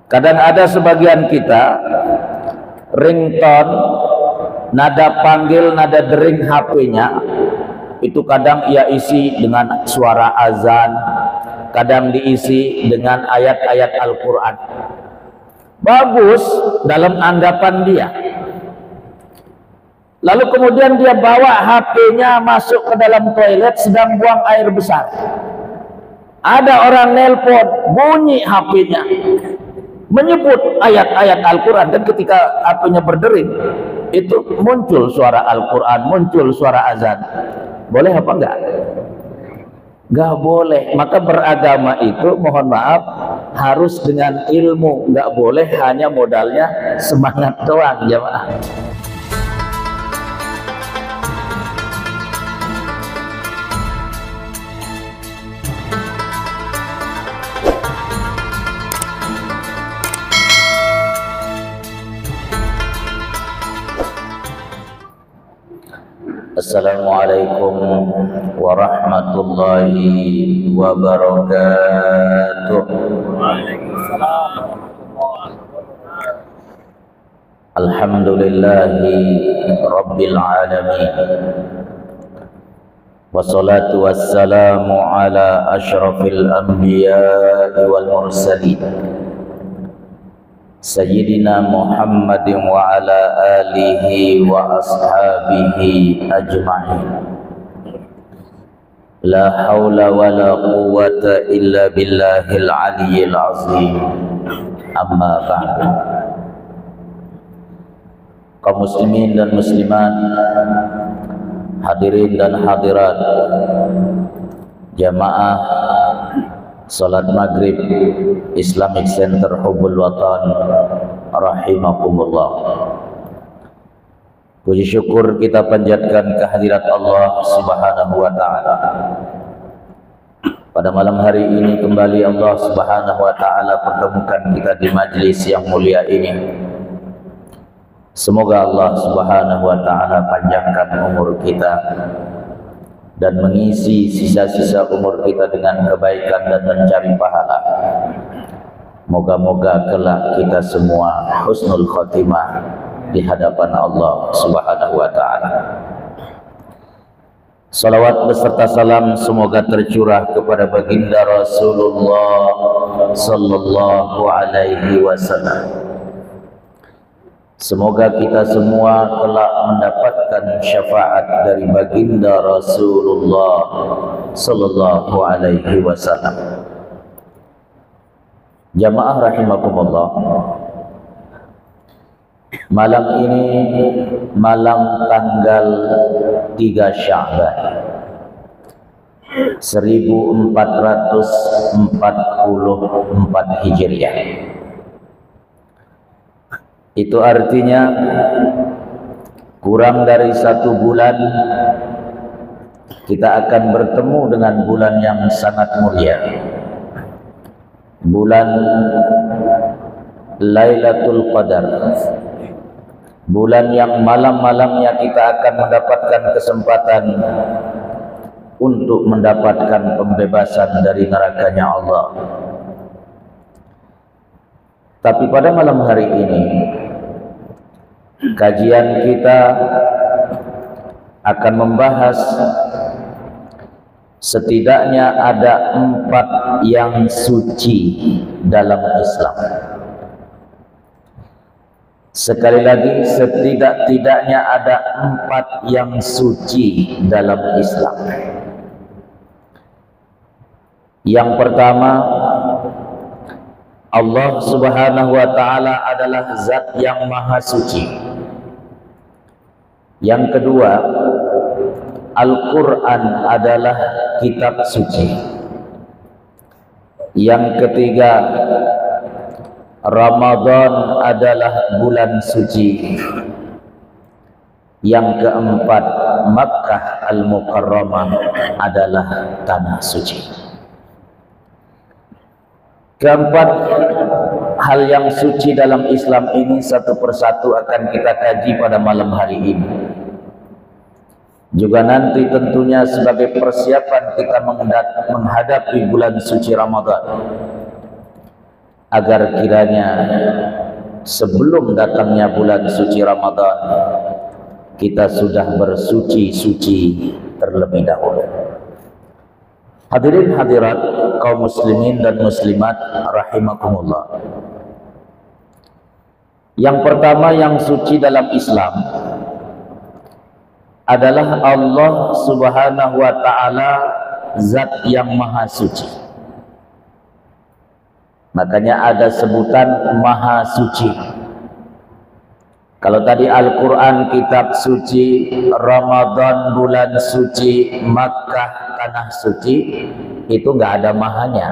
Kadang ada sebagian kita ringtone, nada panggil, nada dering HP-nya itu kadang ia isi dengan suara azan, kadang diisi dengan ayat-ayat Al-Quran. Bagus dalam anggapan dia. Lalu kemudian dia bawa HP-nya masuk ke dalam toilet sedang buang air besar. Ada orang nelpon, bunyi HP-nya, menyebut ayat-ayat Al-Quran, dan ketika HP-nya berdering itu muncul suara Al-Quran, muncul suara azan. Boleh apa enggak? Enggak boleh. Maka beragama itu mohon maaf harus dengan ilmu, enggak boleh hanya modalnya semangat doang, jemaah. Assalamualaikum warahmatullahi wabarakatuh. Alhamdulillahi rabbil alamin. Wassalatu wassalamu ala asyrafil anbiya'i wal mursalin Sayyidina Muhammadin wa ala alihi wa ashabihi ajma'in. La hawla wa la quwwata illa billahil aliyyil azim. Amma ba'du. Kaum muslimin dan muslimat, hadirin dan hadirat, jamaah salat maghrib Islamic Center Hubbul Watan rahimakumullah. Puji syukur kita panjatkan kehadirat Allah Subhanahu wa taala. Pada malam hari ini kembali Allah Subhanahu wa taala pertemukan kita di majlis yang mulia ini. Semoga Allah Subhanahu wa taala panjangkan umur kita dan mengisi sisa-sisa umur kita dengan kebaikan dan mencari pahala. Moga-moga kelak kita semua husnul khotimah di hadapan Allah Subhanahu wa taala. Salawat beserta salam semoga tercurah kepada baginda Rasulullah sallallahu alaihi wasallam. Semoga kita semua kelak mendapatkan syafaat dari baginda Rasulullah sallallahu alaihi wasallam. Jamaah rahimakumullah. Malam ini malam tanggal 3 Sya'ban 1444 Hijriah. Itu artinya kurang dari 1 bulan kita akan bertemu dengan bulan yang sangat mulia, bulan Lailatul Qadar, bulan yang malam-malamnya kita akan mendapatkan kesempatan untuk mendapatkan pembebasan dari nerakanya Allah. Tapi pada malam hari ini kajian kita akan membahas setidaknya ada 4 yang suci dalam Islam. Sekali lagi, setidak-tidaknya ada 4 yang suci dalam Islam. Yang pertama, Allah Subhanahu wa taala adalah zat yang maha suci. Yang kedua, Al-Quran adalah kitab suci. Yang ketiga, Ramadan adalah bulan suci. Yang keempat, Makkah Al-Mukarramah adalah tanah suci. Keempat hal yang suci dalam Islam ini satu persatu akan kita kaji pada malam hari ini. Juga nanti tentunya sebagai persiapan kita menghadapi bulan suci Ramadan. agar kiranya sebelum datangnya bulan suci Ramadan kita sudah bersuci-suci terlebih dahulu. Hadirin hadirat kaum muslimin dan muslimat rahimakumullah. Yang pertama yang suci dalam Islam adalah Allah Subhanahu wa taala, zat yang maha suci. Makanya ada sebutan maha suci. Kalau tadi Al-Quran kitab suci, Ramadan bulan suci, Makkah tanah suci, itu nggak ada mahanya.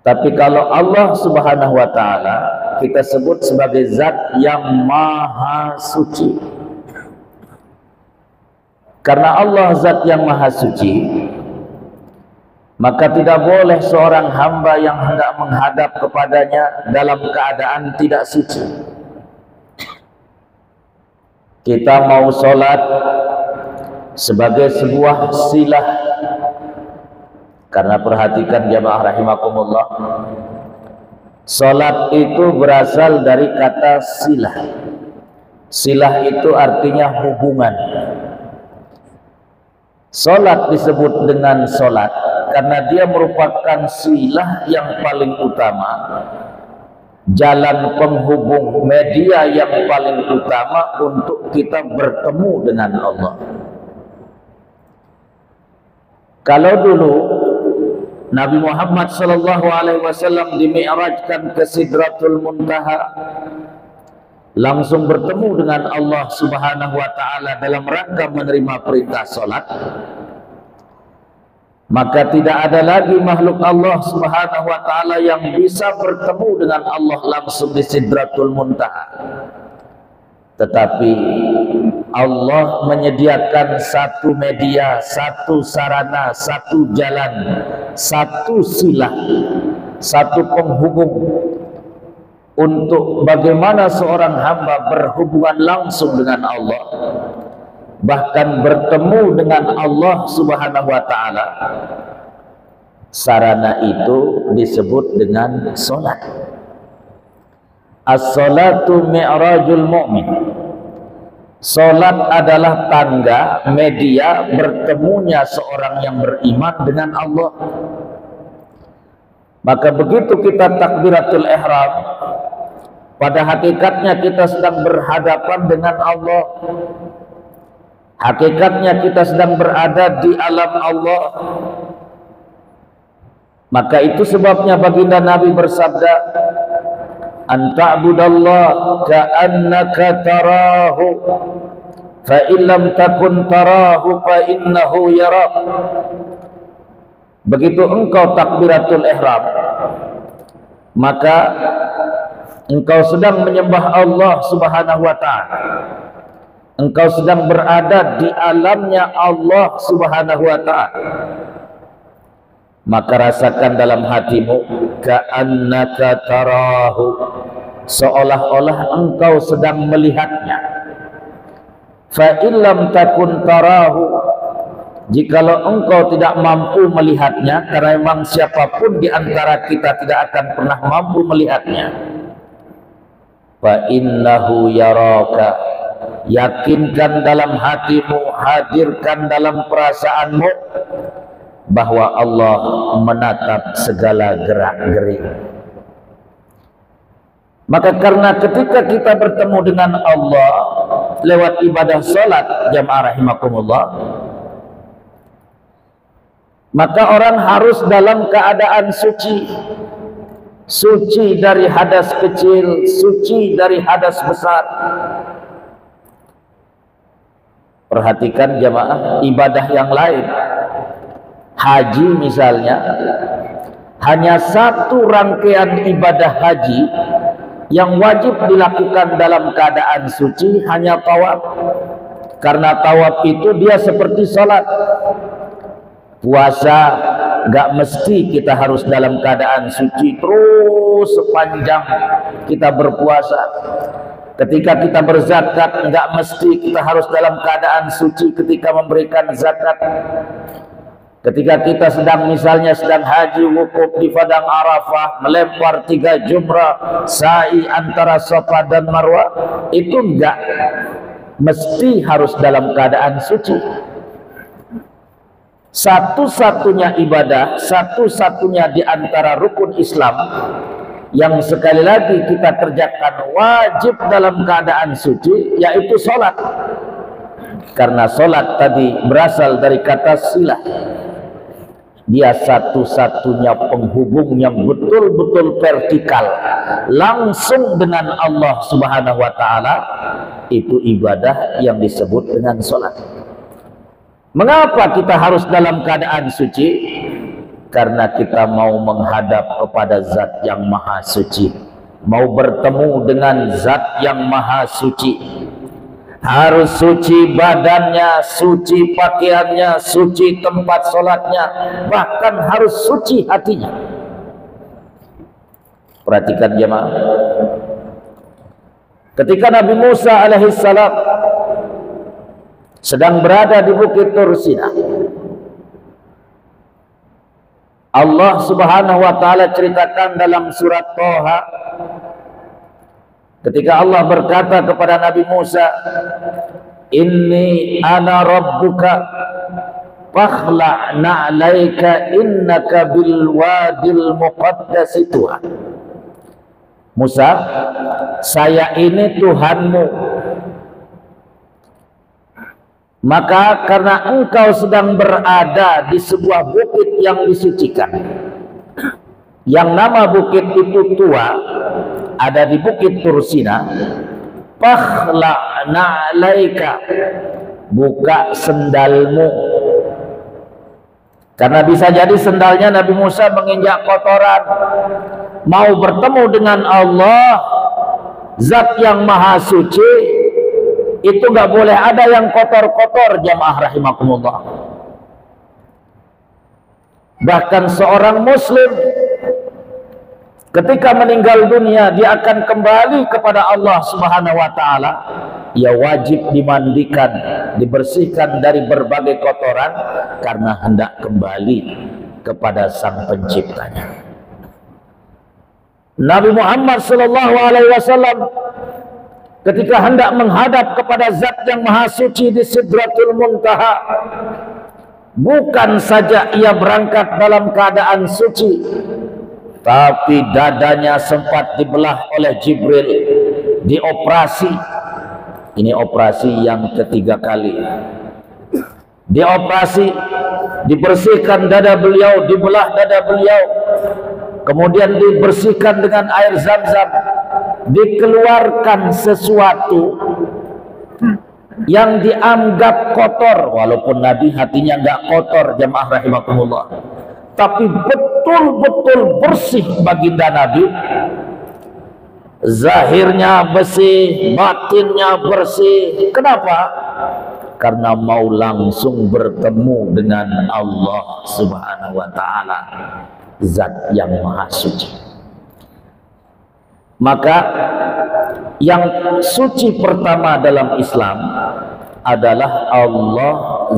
Tapi kalau Allah Subhanahu wa taala kita sebut sebagai zat yang maha suci. Karena Allah zat yang maha suci, maka tidak boleh seorang hamba yang hendak menghadap kepadanya dalam keadaan tidak suci. Kita mau sholat sebagai sebuah silah. Karena perhatikan jamaah rahimakumullah, sholat itu berasal dari kata silah. Silah itu artinya hubungan. Sholat disebut dengan sholat karena dia merupakan silah yang paling utama, jalan penghubung, media yang paling utama untuk kita bertemu dengan Allah. Kalau dulu Nabi Muhammad SAW dimi'rajkan ke Sidratul Muntaha, langsung bertemu dengan Allah Subhanahu wa taala dalam rangka menerima perintah salat, maka tidak ada lagi makhluk Allah Subhanahu wa taala yang bisa bertemu dengan Allah langsung di Sidratul Muntaha. Tetapi Allah menyediakan satu media, satu sarana, satu jalan, satu silah, satu penghubung untuk bagaimana seorang hamba berhubungan langsung dengan Allah, bahkan bertemu dengan Allah Subhanahu wa taala. Sarana itu disebut dengan salat. As-salatu mi'rajul mu'min. Salat adalah tangga, media bertemunya seorang yang beriman dengan Allah. Maka begitu kita takbiratul ihram, pada hakikatnya kita sedang berhadapan dengan Allah. Hakikatnya kita sedang berada di alam Allah. Maka itu sebabnya baginda Nabi bersabda, "An ta'budallaha ka'annaka tarahu, fa in lam takun tarahu fa innahu yarak." Begitu engkau takbiratul ihram, maka engkau sedang menyembah Allah Subhanahu wa taala. Engkau sedang berada di alamnya Allah Subhanahu wa taala. Maka rasakan dalam hatimu, ka'annaka tarahu, seolah-olah engkau sedang melihatnya. Fa illam takun tarahu, jikalau engkau tidak mampu melihatnya, karena memang siapapun di antara kita tidak akan pernah mampu melihatnya, fa innahu yaraka, yakinkan dalam hatimu, hadirkan dalam perasaanmu bahwa Allah menatap segala gerak-gerik. Maka karena ketika kita bertemu dengan Allah lewat ibadah salat, jamaah rahimakumullah, maka orang harus dalam keadaan suci. Suci dari hadas kecil, suci dari hadas besar. Perhatikan jamaah, ibadah yang lain, haji misalnya, hanya satu rangkaian ibadah haji yang wajib dilakukan dalam keadaan suci, hanya tawaf. Karena tawaf itu dia seperti salat. Puasa gak mesti kita harus dalam keadaan suci terus sepanjang kita berpuasa. Ketika kita berzakat, nggak mesti kita harus dalam keadaan suci ketika memberikan zakat. Ketika kita misalnya sedang haji wukuf di padang Arafah, melempar 3 jumrah, sa'i antara Safa dan Marwah, itu enggak mesti harus dalam keadaan suci. Satu-satunya ibadah, satu-satunya di antara rukun Islam yang sekali lagi kita kerjakan wajib dalam keadaan suci, yaitu sholat. Karena sholat tadi berasal dari kata silah. Dia satu-satunya penghubung yang betul-betul vertikal langsung dengan Allah Subhanahu wa ta'ala. Itu ibadah yang disebut dengan sholat. Mengapa kita harus dalam keadaan suci? Karena kita mau menghadap kepada Zat yang Maha Suci, mau bertemu dengan Zat yang Maha Suci. Harus suci badannya, suci pakaiannya, suci tempat sholatnya, bahkan harus suci hatinya. Perhatikan jemaah, ketika Nabi Musa alaihissalam sedang berada di Bukit Tur Sina, Allah Subhanahu wa ta'ala ceritakan dalam surat Thaha, ketika Allah berkata kepada Nabi Musa, "Inni ana rabbuka fakhla' na'laika innaka bil wadil muqaddas tuha." Musa, saya ini Tuhanmu, maka karena engkau sedang berada di sebuah bukit yang disucikan, yang nama bukit itu tua, ada di Bukit Tur Sina, fakhla' na'laika, buka sendalmu. Karena bisa jadi sendalnya Nabi Musa menginjak kotoran, mau bertemu dengan Allah, Zat yang Maha Suci. Itu nggak boleh ada yang kotor-kotor, jamaah rahimakumullah. Bahkan seorang muslim ketika meninggal dunia, dia akan kembali kepada Allah Subhanahu wa ta'ala. Ia wajib dimandikan, dibersihkan dari berbagai kotoran, karena hendak kembali kepada Sang Penciptanya. Nabi Muhammad sallallahu alaihi wasallam ketika hendak menghadap kepada Zat yang Maha Suci di Sidratul Muntaha, bukan saja ia berangkat dalam keadaan suci, tapi dadanya sempat dibelah oleh Jibril, dioperasi. Ini operasi yang ketiga kali. Dioperasi, dibersihkan dada beliau, dibelah dada beliau, kemudian dibersihkan dengan air Zam-Zam, dikeluarkan sesuatu yang dianggap kotor, walaupun Nabi hatinya nggak kotor, jamaah rahimakumullah, tapi betul-betul bersih baginda Nabi. Zahirnya bersih, batinnya bersih. Kenapa? Karena mau langsung bertemu dengan Allah Subhanahu wa ta'ala, Zat yang Maha Suci. Maka yang suci pertama dalam Islam adalah Allah,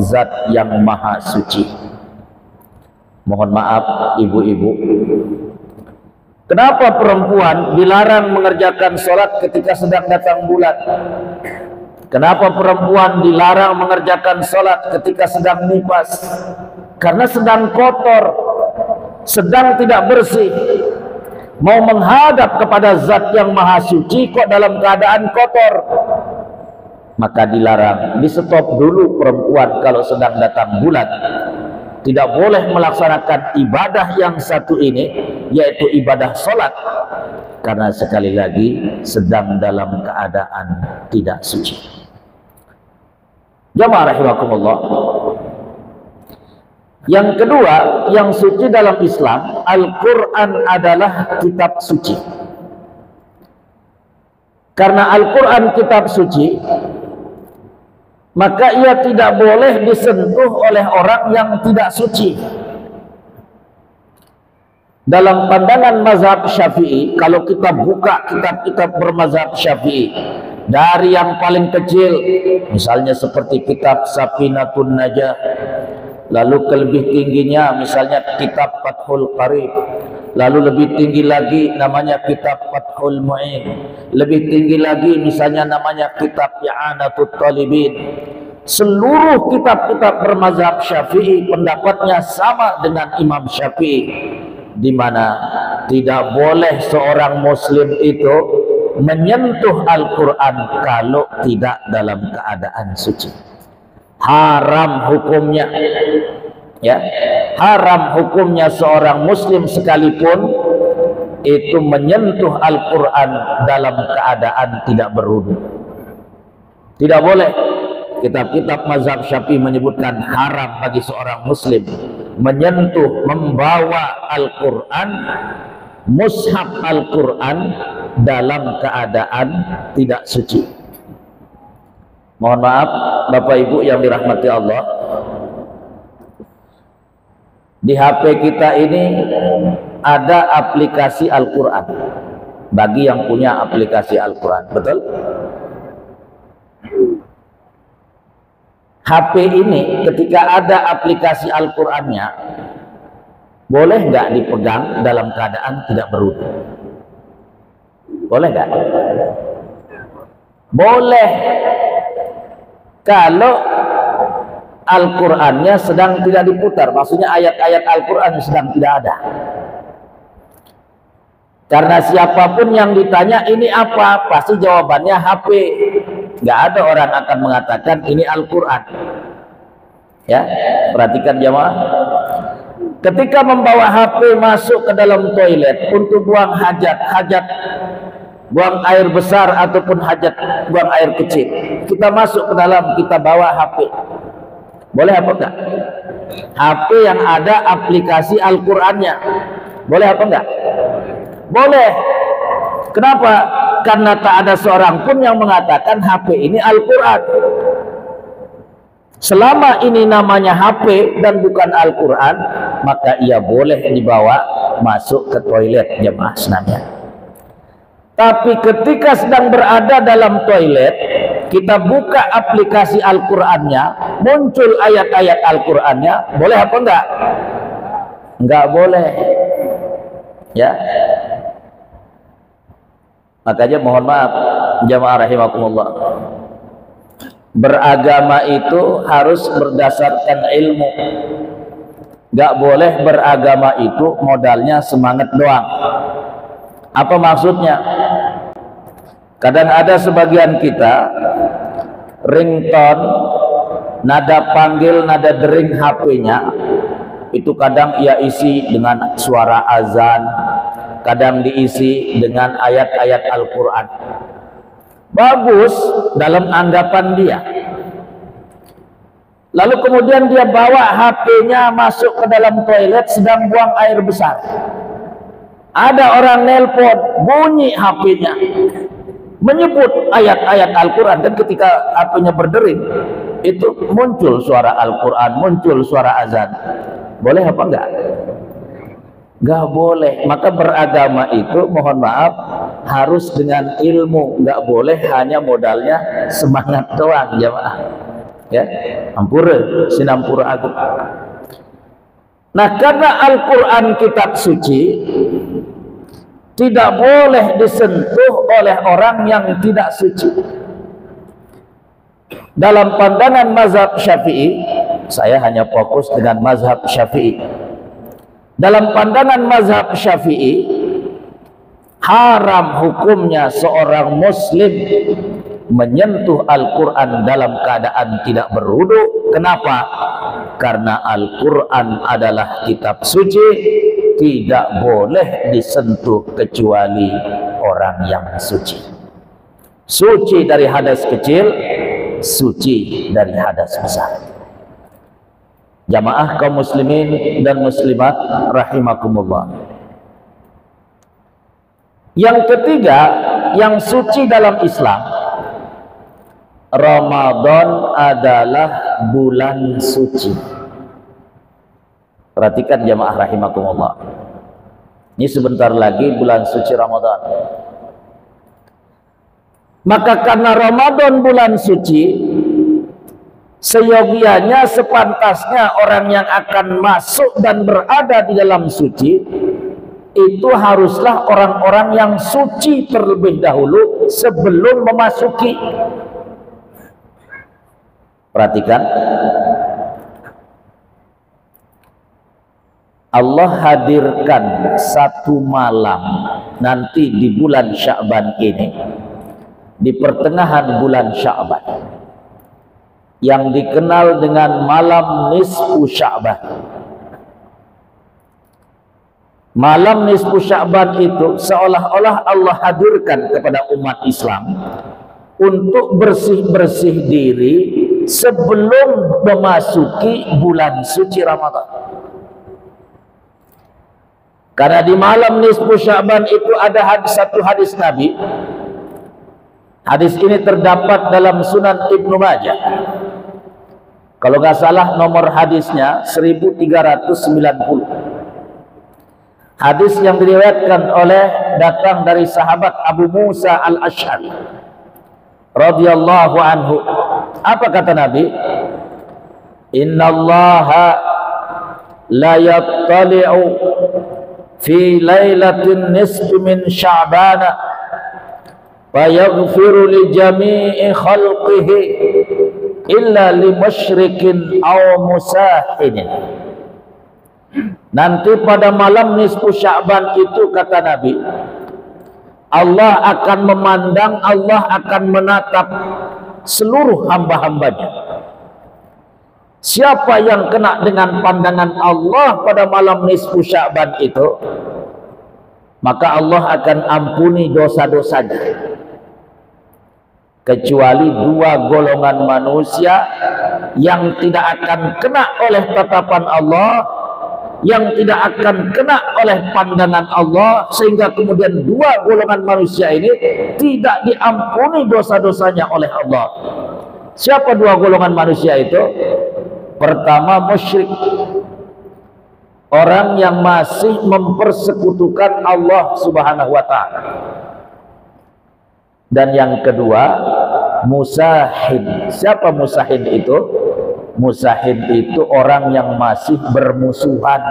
Zat yang Maha Suci. Mohon maaf ibu-ibu, kenapa perempuan dilarang mengerjakan sholat ketika sedang datang bulan? Kenapa perempuan dilarang mengerjakan sholat ketika sedang nifas? Karena sedang kotor, sedang tidak bersih. Mau menghadap kepada Zat yang Maha Suci kok dalam keadaan kotor, maka dilarang. Di stop dulu perempuan kalau sedang datang bulan. Tidak boleh melaksanakan ibadah yang satu ini, yaitu ibadah sholat, karena sekali lagi sedang dalam keadaan tidak suci. Jamaah rahimakumullah. Yang kedua, yang suci dalam Islam, Al-Quran adalah kitab suci. Karena Al-Quran kitab suci, maka ia tidak boleh disentuh oleh orang yang tidak suci. Dalam pandangan mazhab Syafi'i, kalau kita buka kitab-kitab bermazhab Syafi'i, dari yang paling kecil, misalnya seperti kitab Safinatun Najah, lalu kelebih tingginya misalnya kitab Fathul Qarib, lalu lebih tinggi lagi namanya kitab Fathul Mu'in, lebih tinggi lagi misalnya namanya kitab I'anatut Talibin. Seluruh kitab-kitab bermazhab Syafi'i pendapatnya sama dengan Imam Syafi'i, di mana tidak boleh seorang muslim itu menyentuh Al-Quran kalau tidak dalam keadaan suci. Haram hukumnya, ya, haram hukumnya seorang muslim sekalipun itu menyentuh Al-Quran dalam keadaan tidak berwudu. Tidak boleh. Kitab-kitab mazhab Syafi'i menyebutkan haram bagi seorang muslim menyentuh, membawa Al-Quran, mushaf Al-Quran dalam keadaan tidak suci. Mohon maaf Bapak Ibu yang dirahmati Allah, di HP kita ini ada aplikasi Al-Quran bagi yang punya aplikasi Al-Quran, betul? HP ini ketika ada aplikasi Al-Qurannya, boleh nggak dipegang dalam keadaan tidak berwudu? Boleh nggak? Boleh, kalau Al-Qurannya sedang tidak diputar, maksudnya ayat-ayat Al-Quran sedang tidak ada. Karena siapapun yang ditanya ini apa, pasti jawabannya HP. Nggak ada orang akan mengatakan ini Al-Quran. Ya, perhatikan jamaah. Ketika membawa HP masuk ke dalam toilet untuk buang hajat, buang air besar ataupun hajat buang air kecil, kita masuk ke dalam, kita bawa HP. Boleh apa enggak? HP yang ada aplikasi Al-Qurannya, boleh apa enggak? Boleh. Kenapa? Karena tak ada seorang pun yang mengatakan HP ini Al-Quran. Selama ini namanya HP dan bukan Al-Quran, maka ia boleh dibawa masuk ke toilet jemaah sekalian. Tapi ketika sedang berada dalam toilet, kita buka aplikasi Al-Qurannya, muncul ayat-ayat Al-Qurannya, boleh apa enggak? Enggak boleh. Ya. Makanya mohon maaf jamaah rahimakumullah, beragama itu harus berdasarkan ilmu. Gak boleh beragama itu modalnya semangat doang. Apa maksudnya? Kadang ada sebagian kita ringtone, nada panggil, nada dering HP-nya itu kadang ia isi dengan suara azan, kadang diisi dengan ayat-ayat Al-Quran. Bagus dalam anggapan dia. Lalu kemudian dia bawa HP-nya masuk ke dalam toilet sedang buang air besar. Ada orang nelpon, bunyi HP-nya, menyebut ayat-ayat Al-Quran, dan ketika HP-nya berdering itu muncul suara Al-Quran, muncul suara azan. Boleh apa enggak? Enggak boleh. Maka beragama itu mohon maaf harus dengan ilmu, enggak boleh hanya modalnya semangat doang jemaah. Ya, ampura sinampura agung. Nah, karena Al-Quran kitab suci tidak boleh disentuh oleh orang yang tidak suci. Dalam pandangan mazhab Syafi'i, saya hanya fokus dengan mazhab Syafi'i. Dalam pandangan mazhab Syafi'i, haram hukumnya seorang muslim menyentuh Al-Quran dalam keadaan tidak berwudu. Kenapa? Karena Al-Quran adalah kitab suci, tidak boleh disentuh kecuali orang yang suci. Suci dari hadas kecil, suci dari hadas besar. Jamaah kaum muslimin dan muslimat rahimakumullah. Yang ketiga, yang suci dalam Islam, Ramadan adalah bulan suci. Perhatikan jamaah rahimakumullah. Ini sebentar lagi bulan suci Ramadan. Maka karena Ramadan bulan suci, seyogianya, sepantasnya orang yang akan masuk dan berada di dalam suci itu haruslah orang-orang yang suci terlebih dahulu sebelum memasuki. Perhatikan, Allah hadirkan satu malam nanti di bulan Sya'ban ini, di pertengahan bulan Sya'ban, yang dikenal dengan malam nisfu Sya'ban. Malam nisfu Sya'ban itu seolah-olah Allah hadirkan kepada umat Islam untuk bersih-bersih diri sebelum memasuki bulan suci Ramadan. Karena di malam nisfu Sya'ban itu ada satu hadis Nabi. Hadis ini terdapat dalam Sunan Ibnu Majah. Kalau nggak salah nomor hadisnya 1390. Hadis yang diriwayatkan datang dari sahabat Abu Musa Al-Asy'ari radhiyallahu anhu. Apa kata Nabi? Innallaha la yattali'u fi lailatin nisfi min Sya'ban fayaghfiru li jami'i khalqihi illa li musyrikin aw musahidin. Nanti pada malam nisfu Sya'ban itu, kata Nabi, Allah akan memandang, Allah akan menatap seluruh hamba-hambanya. Siapa yang kena dengan pandangan Allah pada malam nisfu Sya'ban itu, maka Allah akan ampuni dosa-dosanya. Kecuali dua golongan manusia yang tidak akan kena oleh tatapan Allah, yang tidak akan kena oleh pandangan Allah, sehingga kemudian dua golongan manusia ini tidak diampuni dosa-dosanya oleh Allah. Siapa dua golongan manusia itu? Pertama, musyrik, orang yang masih mempersekutukan Allah Subhanahu wa ta'ala. Dan yang kedua, musahin. Siapa musahin itu? Musahin itu orang yang masih bermusuhan,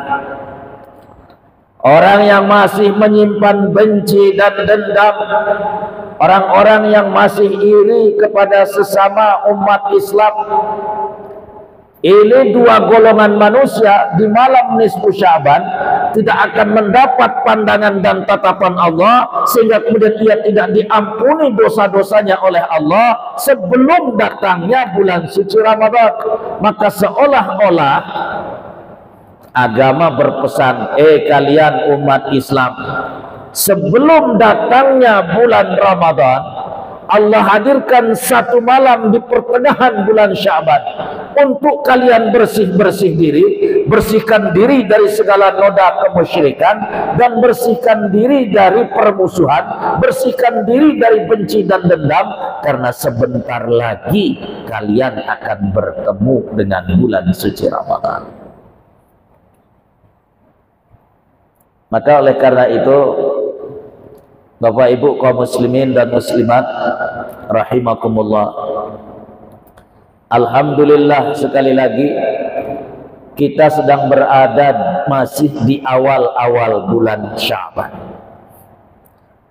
orang yang masih menyimpan benci dan dendam, orang-orang yang masih iri kepada sesama umat Islam. Ini dua golongan manusia di malam nisfu Sya'ban tidak akan mendapat pandangan dan tatapan Allah, sehingga kemudian ia tidak diampuni dosa-dosanya oleh Allah sebelum datangnya bulan suci Ramadan. Maka seolah-olah agama berpesan, kalian umat Islam, sebelum datangnya bulan Ramadan, Allah hadirkan satu malam di pertengahan bulan Sya'ban untuk kalian bersih-bersih diri, bersihkan diri dari segala noda kemusyrikan, dan bersihkan diri dari permusuhan, bersihkan diri dari benci dan dendam, karena sebentar lagi kalian akan bertemu dengan bulan suci Ramadan. Maka oleh karena itu, Bapak Ibu kaum muslimin dan muslimat rahimakumullah, alhamdulillah sekali lagi kita sedang berada masih di awal-awal bulan Sya'ban.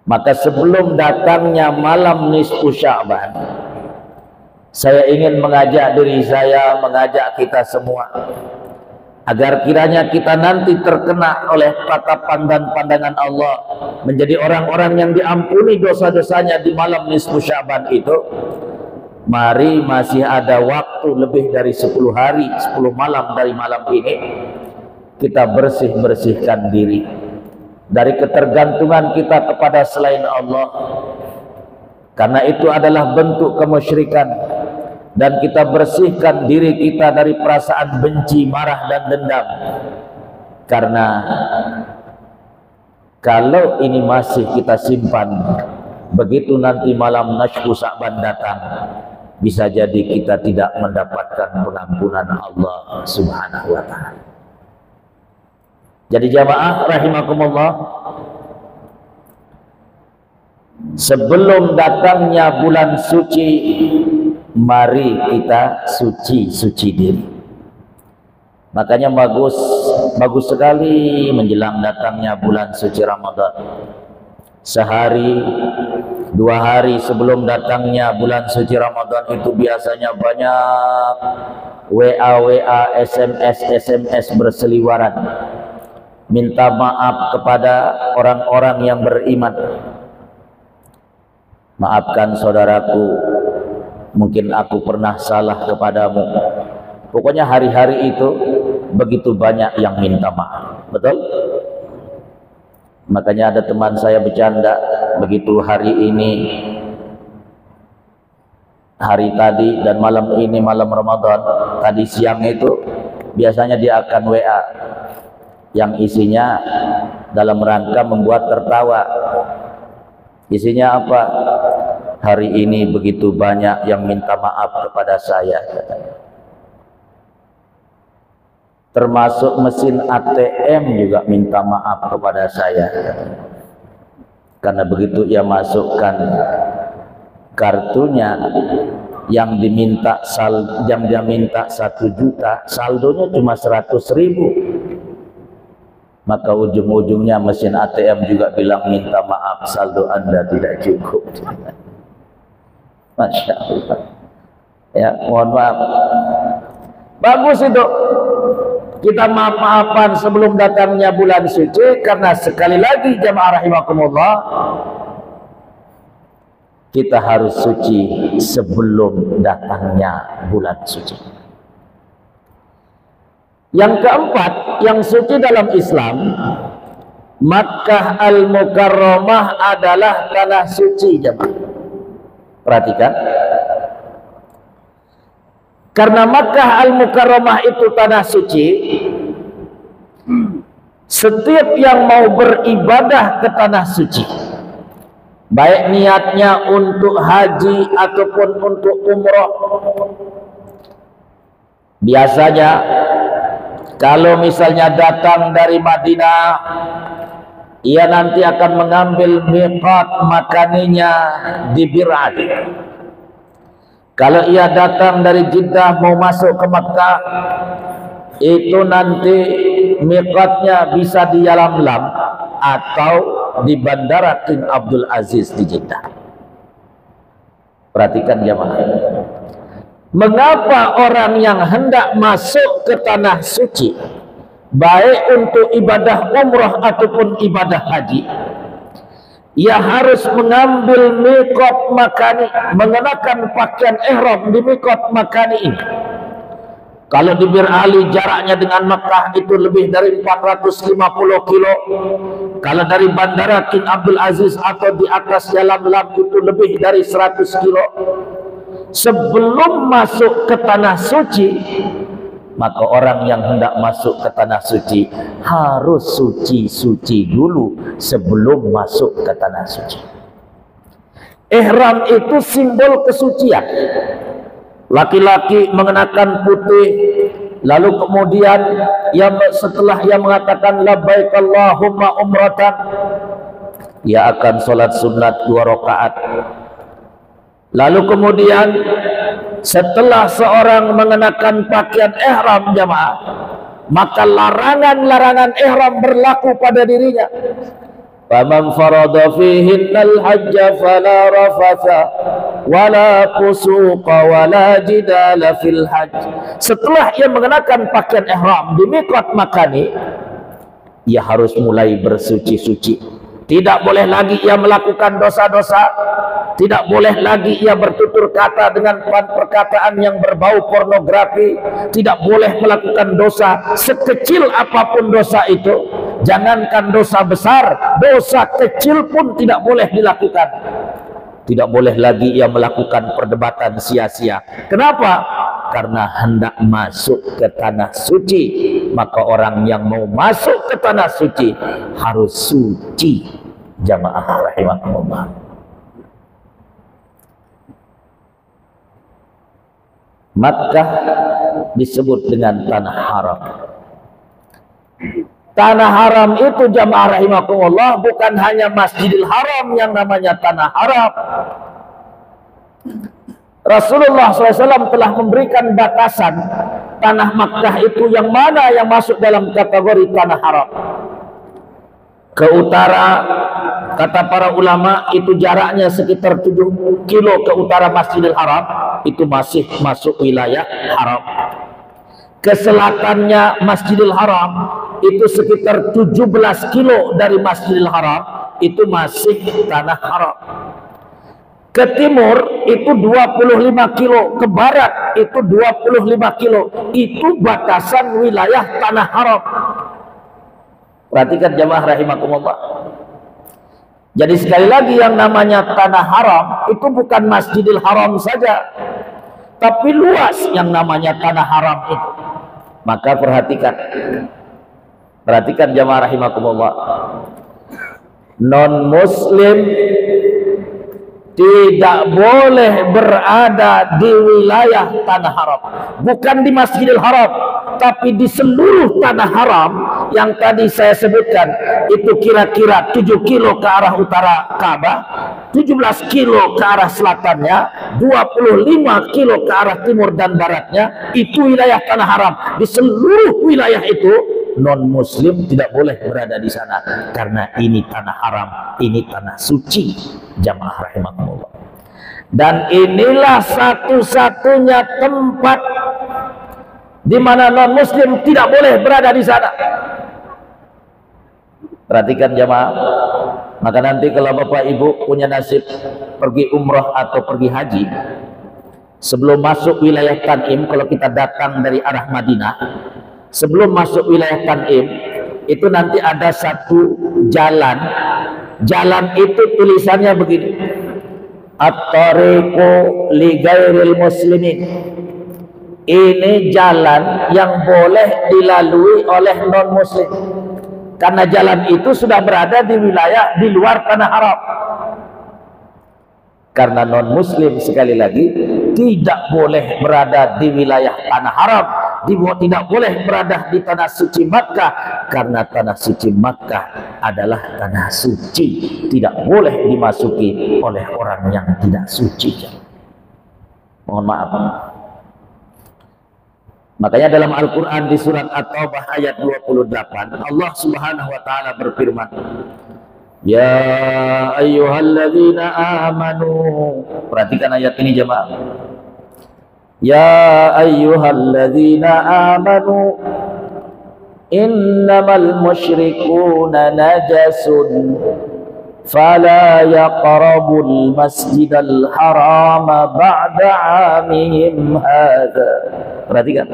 Maka sebelum datangnya malam nisfu Sya'ban, saya ingin mengajak diri saya, mengajak kita semua, agar kiranya kita nanti terkena oleh tatapan dan pandangan Allah, menjadi orang-orang yang diampuni dosa-dosanya di malam nisfu Sya'ban itu. Mari, masih ada waktu lebih dari 10 hari, 10 malam dari malam ini, kita bersih-bersihkan diri dari ketergantungan kita kepada selain Allah, karena itu adalah bentuk kemusyrikan. Dan kita bersihkan diri kita dari perasaan benci, marah, dan dendam. Karena kalau ini masih kita simpan, begitu nanti malam nisfu Sya'ban datang, bisa jadi kita tidak mendapatkan pengampunan Allah Subhanahu wa ta'ala. Jadi jamaah rahimakumullah, sebelum datangnya bulan suci, mari kita suci diri. Makanya bagus sekali menjelang datangnya bulan suci Ramadan. Sehari, 2 hari sebelum datangnya bulan suci Ramadan itu biasanya banyak WA, SMS berseliwaran. Minta maaf kepada orang-orang yang beriman. Maafkan saudaraku, mungkin aku pernah salah kepadamu. Pokoknya hari-hari itu begitu banyak yang minta maaf. Betul? Makanya ada teman saya bercanda, begitu hari ini, hari tadi dan malam ini, malam Ramadan, tadi siang itu biasanya dia akan WA yang isinya dalam rangka membuat tertawa. Isinya apa? Hari ini begitu banyak yang minta maaf kepada saya, termasuk mesin ATM juga minta maaf kepada saya, karena begitu ia masukkan kartunya yang diminta dia minta 1 juta, saldonya cuma 100.000. Maka ujung-ujungnya mesin ATM juga bilang minta maaf, saldo Anda tidak cukup. Masya Allah. Ya, mohon maaf. Bagus itu kita maaf-maafan sebelum datangnya bulan suci, karena sekali lagi jamaah rahimakumullah, kita harus suci sebelum datangnya bulan suci. Yang keempat, yang suci dalam Islam, Makkah Al-Mukarramah adalah tanah suci, jemaah. Perhatikan. Karena Makkah Al-Mukarramah itu tanah suci, setiap yang mau beribadah ke tanah suci, baik niatnya untuk haji ataupun untuk umroh, biasanya kalau misalnya datang dari Madinah, ia nanti akan mengambil miqat makaninya di Bir Ali. Kalau ia datang dari Jeddah mau masuk ke Makkah, itu nanti miqatnya bisa di Yalamlam atau di Bandara King Abdul Aziz di Jeddah. Perhatikan jemaah. Mengapa orang yang hendak masuk ke tanah suci, baik untuk ibadah umrah ataupun ibadah haji, ia harus mengambil miqat makani, mengenakan pakaian ihram di miqat makani ini? Kalau di Bir Ali jaraknya dengan Makkah itu lebih dari 450 kilo. Kalau dari Bandara King Abdul Aziz atau di atas Yalamlam itu lebih dari 100 kilo. Sebelum masuk ke tanah suci, maka orang yang hendak masuk ke tanah suci harus suci dulu sebelum masuk ke tanah suci. Ihram itu simbol kesucian. Laki-laki mengenakan putih, lalu kemudian setelah ia mengatakan labbaik Allahumma umratan, ia akan sholat sunat 2 rakaat. Lalu kemudian setelah seorang mengenakan pakaian ihram jamaah, maka larangan-larangan ihram berlaku pada dirinya. Faman farada fihinnal hajja fala rafatha wala fusuqa wala jidala fil hajj. Setelah ia mengenakan pakaian ihram di miqat makani, ia harus mulai bersuci-suci. Tidak boleh lagi ia melakukan dosa-dosa. Tidak boleh lagi ia bertutur kata dengan perkataan yang berbau pornografi. Tidak boleh melakukan dosa sekecil apapun dosa itu. Jangankan dosa besar, dosa kecil pun tidak boleh dilakukan. Tidak boleh lagi ia melakukan perdebatan sia-sia. Kenapa? Karena hendak masuk ke tanah suci. Maka orang yang mau masuk ke tanah suci harus suci. Jamaah rahimahumullah. Makkah disebut dengan tanah haram. Tanah haram itu jamaah rahimakumullah bukan hanya Masjidil Haram yang namanya tanah haram. Rasulullah SAW telah memberikan batasan tanah Makkah itu yang mana yang masuk dalam kategori tanah haram. Ke utara, kata para ulama, itu jaraknya sekitar 7 kilo ke utara Masjidil Haram, itu masih masuk wilayah haram. Ke selatannya Masjidil Haram itu sekitar 17 kilo dari Masjidil Haram, itu masih tanah haram. Ke timur itu 25 kilo, ke barat itu 25 kilo, itu batasan wilayah tanah haram. Perhatikan jamaah rahimakumullah. Jadi sekali lagi, yang namanya tanah haram itu bukan Masjidil Haram saja, tapi luas yang namanya tanah haram itu. Maka perhatikan jamaah rahimakumullah, non muslim tidak boleh berada di wilayah tanah haram. Bukan di Masjidil Haram, tapi di seluruh tanah haram yang tadi saya sebutkan. Itu kira-kira 7 kilo ke arah utara Ka'bah, 17 kilo ke arah selatannya, 25 kilo ke arah timur dan baratnya. Itu wilayah tanah haram. Di seluruh wilayah itu non muslim tidak boleh berada di sana, karena ini tanah haram, ini tanah suci, jamaah rahimakumullah. Dan inilah satu-satunya tempat di mana non muslim tidak boleh berada di sana. Perhatikan jamaah. Maka nanti kalau bapak ibu punya nasib pergi umrah atau pergi haji, sebelum masuk wilayah Tan'im, kalau kita datang dari arah Madinah, sebelum masuk wilayah Tan'im itu nanti ada satu jalan. Jalan itu tulisannya begini: At-tariqu li ghairil muslimin. Ini jalan yang boleh dilalui oleh non muslim, karena jalan itu sudah berada di wilayah di luar tanah haram. Karena non muslim sekali lagi tidak boleh berada di wilayah tanah haram, tidak boleh berada di tanah suci Makkah, karena tanah suci Makkah adalah tanah suci, tidak boleh dimasuki oleh orang yang tidak suci. Mohon maaf. Makanya dalam Al-Quran di surat At-Taubah ayat 28, Allah Subhanahu wa ta'ala berfirman, Ya ayyuhalladzina amanu. Perhatikan ayat ini jemaah. Ya ayyuhalladzina amanu innamal musyrikuna najasun fala yaqrabul masjidal harama ba'da amihim hadza. Perhatikan,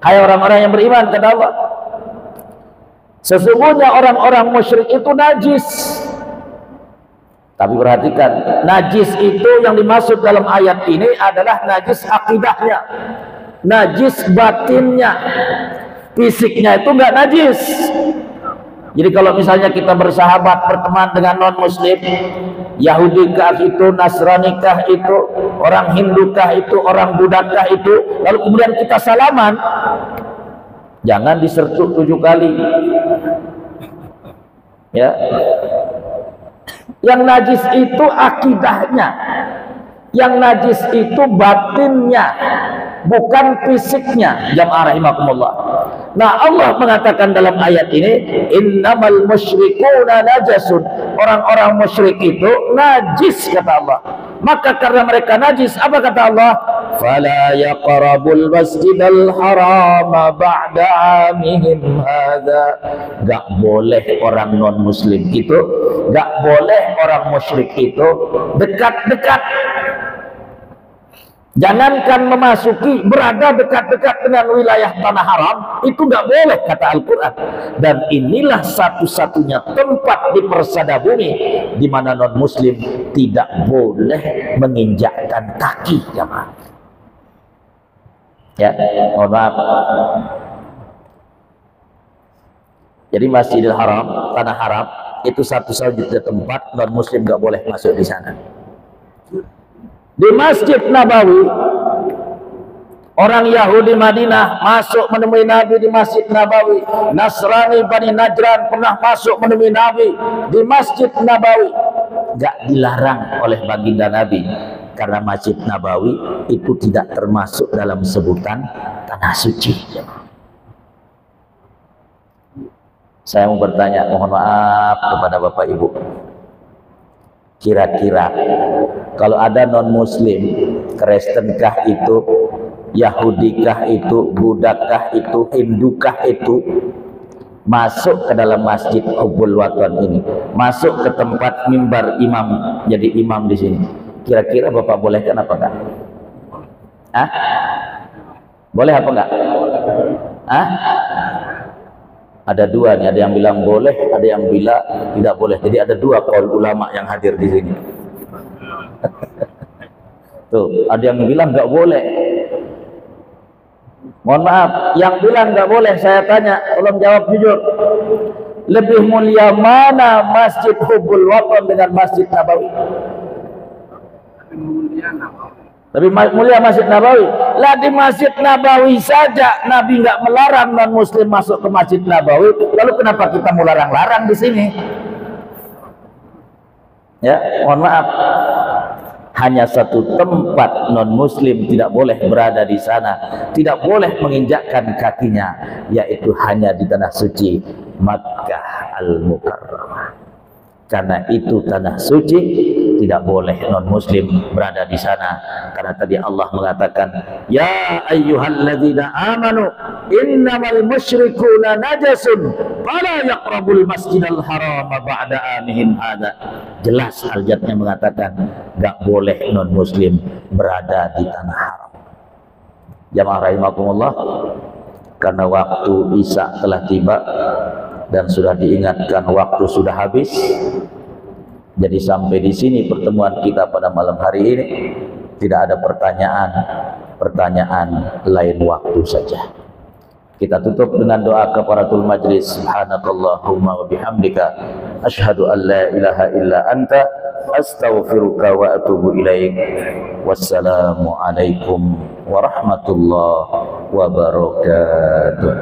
hai orang-orang yang beriman, kata Allah, sesungguhnya orang-orang musyrik itu najis. Tapi perhatikan, najis itu yang dimaksud dalam ayat ini adalah najis akidahnya, najis batinnya. Fisiknya itu enggak najis. Jadi kalau misalnya kita bersahabat, berteman dengan non muslim, Yahudi kah itu, Nasrani kah itu, orang Hindu kah itu, orang Buddha kah itu, lalu kemudian kita salaman, jangan disertuk 7 kali. Ya. Yang najis itu akidahnya, yang najis itu batinnya, bukan fisiknya, jamaah rahimakumullah. Nah, Allah mengatakan dalam ayat ini, innamal musyrikuna najasun. Orang-orang musyrik itu najis, kata Allah. Maka karena mereka najis, apa kata Allah? Fala yaqrabul masjidal harama ba'da amihim hadza. Gak boleh orang non muslim itu, gak boleh orang musyrik itu dekat-dekat. Jangankan memasuki, berada dekat-dekat dengan wilayah tanah haram, itu nggak boleh, kata Al-Quran. Dan inilah satu-satunya tempat di persada bumi di mana non muslim tidak boleh menginjakkan kaki, jemaah. Ya, mohon maaf. Jadi Masjidil Haram, tanah haram, itu satu-satunya tempat non muslim nggak boleh masuk di sana. Di Masjid Nabawi, orang Yahudi Madinah masuk menemui Nabi di Masjid Nabawi. Nasrani Bani Najran pernah masuk menemui Nabi di Masjid Nabawi. Gak dilarang oleh baginda Nabi karena Masjid Nabawi itu tidak termasuk dalam sebutan tanah suci. Saya mau bertanya, mohon maaf kepada Bapak Ibu, kira-kira kalau ada non-muslim, Kristenkah itu, Yahudikah itu, Buddhakah itu, Hindukah itu, masuk ke dalam Masjid Hubbul Watan ini, masuk ke tempat mimbar imam, jadi imam di sini, kira-kira Bapak bolehkan apa enggak? Hah? Boleh apa enggak? Hah? Ada dua nih, ada yang bilang boleh, ada yang bilang tidak boleh. Jadi ada dua kaul ulama yang hadir di sini. Tuh, ada yang bilang enggak boleh. Mohon maaf, yang bilang nggak boleh, saya tanya, tolong jawab jujur. Lebih mulia mana Masjid Hubbul Watan dengan Masjid Nabawi? Lebih mulia Masjid Nabawi. Lah di Masjid Nabawi saja Nabi nggak melarang non-muslim masuk ke Masjid Nabawi, lalu kenapa kita mau larang-larang di sini? Ya, mohon maaf. Hanya satu tempat non-muslim tidak boleh berada di sana, tidak boleh menginjakkan kakinya, yaitu hanya di tanah suci Makkah Al-Mukarramah. Karena itu tanah suci, tidak boleh non-muslim berada di sana. Karena tadi Allah mengatakan, ya ayyuhalladzina amanu innamal musyrikuna najasun fala yaqrabul masjidal haram ba'da amihim hadza. Jelas ayatnya mengatakan enggak boleh non-muslim berada di tanah haram. Jamaah rahimakumullah, karena waktu Isya telah tiba dan sudah diingatkan waktu sudah habis. Jadi sampai di sini pertemuan kita pada malam hari ini. Tidak ada pertanyaan lain waktu saja. Kita tutup dengan doa kafaratul majlis. Subhanakallahumma wa bihamdika asyhadu an la ilaha illa anta astaghfiruka wa atubu ilaik. Wassalamu alaikum warahmatullahi wabarakatuh.